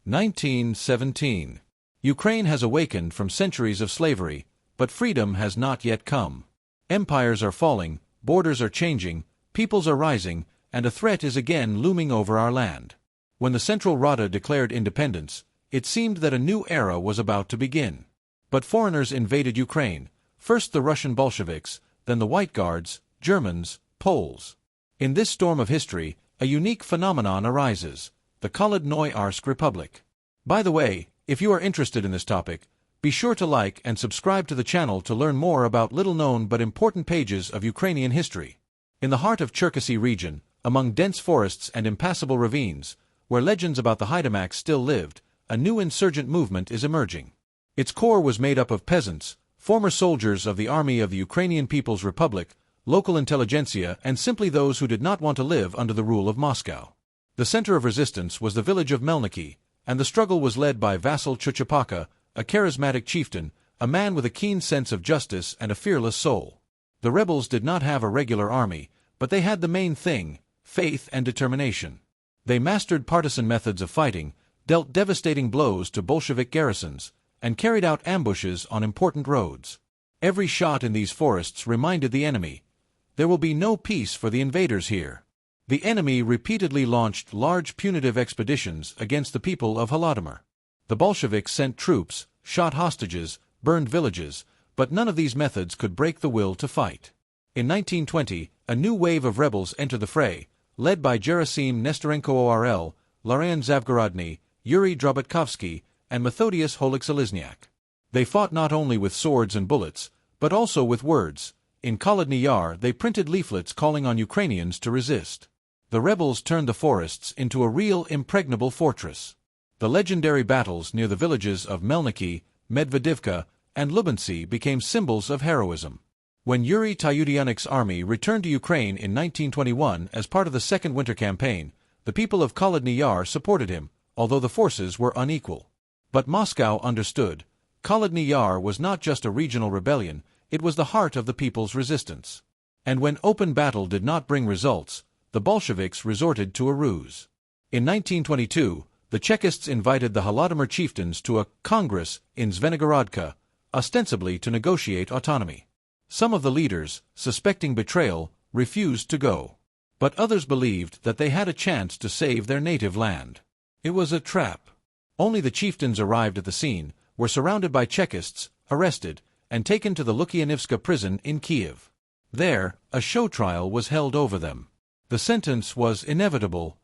1917. Ukraine has awakened from centuries of slavery, but freedom has not yet come. Empires are falling, borders are changing, peoples are rising, and a threat is again looming over our land. When the Central Rada declared independence, it seemed that a new era was about to begin. But foreigners invaded Ukraine, first the Russian Bolsheviks, then the White Guards, Germans, Poles. In this storm of history, a unique phenomenon arises: the Kholodny Yar Republic. By the way, if you are interested in this topic, be sure to like and subscribe to the channel to learn more about little-known but important pages of Ukrainian history. In the heart of Cherkasy region, among dense forests and impassable ravines, where legends about the Haidamaks still lived, a new insurgent movement is emerging. Its core was made up of peasants, former soldiers of the army of the Ukrainian People's Republic, local intelligentsia, and simply those who did not want to live under the rule of Moscow. The center of resistance was the village of Melniki, and the struggle was led by vassal Chuchapaka, a charismatic chieftain, a man with a keen sense of justice and a fearless soul. The rebels did not have a regular army, but they had the main thing: faith and determination. They mastered partisan methods of fighting, dealt devastating blows to Bolshevik garrisons, and carried out ambushes on important roads. Every shot in these forests reminded the enemy, there will be no peace for the invaders here. The enemy repeatedly launched large punitive expeditions against the people of Holodomor. The Bolsheviks sent troops, shot hostages, burned villages, but none of these methods could break the will to fight. In 1920, a new wave of rebels entered the fray, led by Gerasim Nestorenko ORL, Laurian Zavgorodny, Yuri Drobatkovsky, and Methodius Holix-Elizniak. They fought not only with swords and bullets, but also with words. In Kholodny Yar, they printed leaflets calling on Ukrainians to resist. The rebels turned the forests into a real impregnable fortress. The legendary battles near the villages of Melniki, Medvedivka, and Lubancy became symbols of heroism. When Yuri Tayudyanyk's army returned to Ukraine in 1921 as part of the Second Winter Campaign, the people of Kholodny Yar supported him, although the forces were unequal. But Moscow understood. Kholodny Yar was not just a regional rebellion, it was the heart of the people's resistance. And when open battle did not bring results, the Bolsheviks resorted to a ruse. In 1922, the Chekists invited the Holodomor chieftains to a congress in Zvenegorodka, ostensibly to negotiate autonomy. Some of the leaders, suspecting betrayal, refused to go. But others believed that they had a chance to save their native land. It was a trap. Only the chieftains arrived at the scene, were surrounded by Chekists, arrested, and taken to the Lukyanivska prison in Kiev. There, a show trial was held over them. The sentence was inevitable: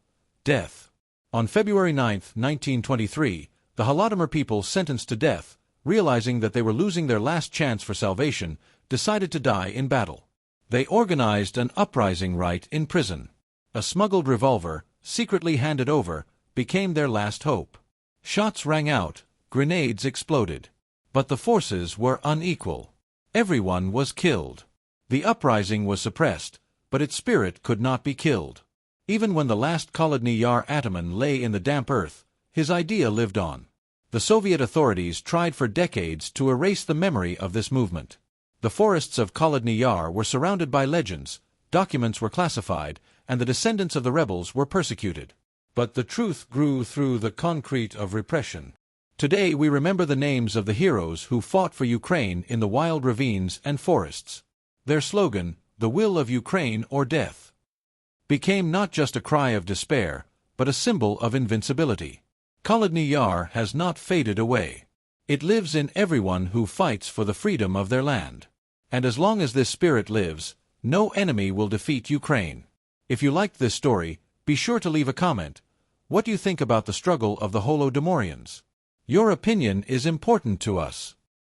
death. On February 9, 1923, the Holodomor people sentenced to death, realizing that they were losing their last chance for salvation, decided to die in battle. They organized an uprising right in prison. A smuggled revolver, secretly handed over, became their last hope. Shots rang out, grenades exploded. But the forces were unequal. Everyone was killed. The uprising was suppressed, but its spirit could not be killed. Even when the last Kholodny Yar ataman lay in the damp earth, his idea lived on. The Soviet authorities tried for decades to erase the memory of this movement. The forests of Kholodny Yar were surrounded by legends, documents were classified, and the descendants of the rebels were persecuted. But the truth grew through the concrete of repression. Today we remember the names of the heroes who fought for Ukraine in the wild ravines and forests. Their slogan, "The will of Ukraine or death," became not just a cry of despair, but a symbol of invincibility. Kholodny Yar has not faded away. It lives in everyone who fights for the freedom of their land. And as long as this spirit lives, no enemy will defeat Ukraine. If you liked this story, be sure to leave a comment. What do you think about the struggle of the Holodomorians? Your opinion is important to us.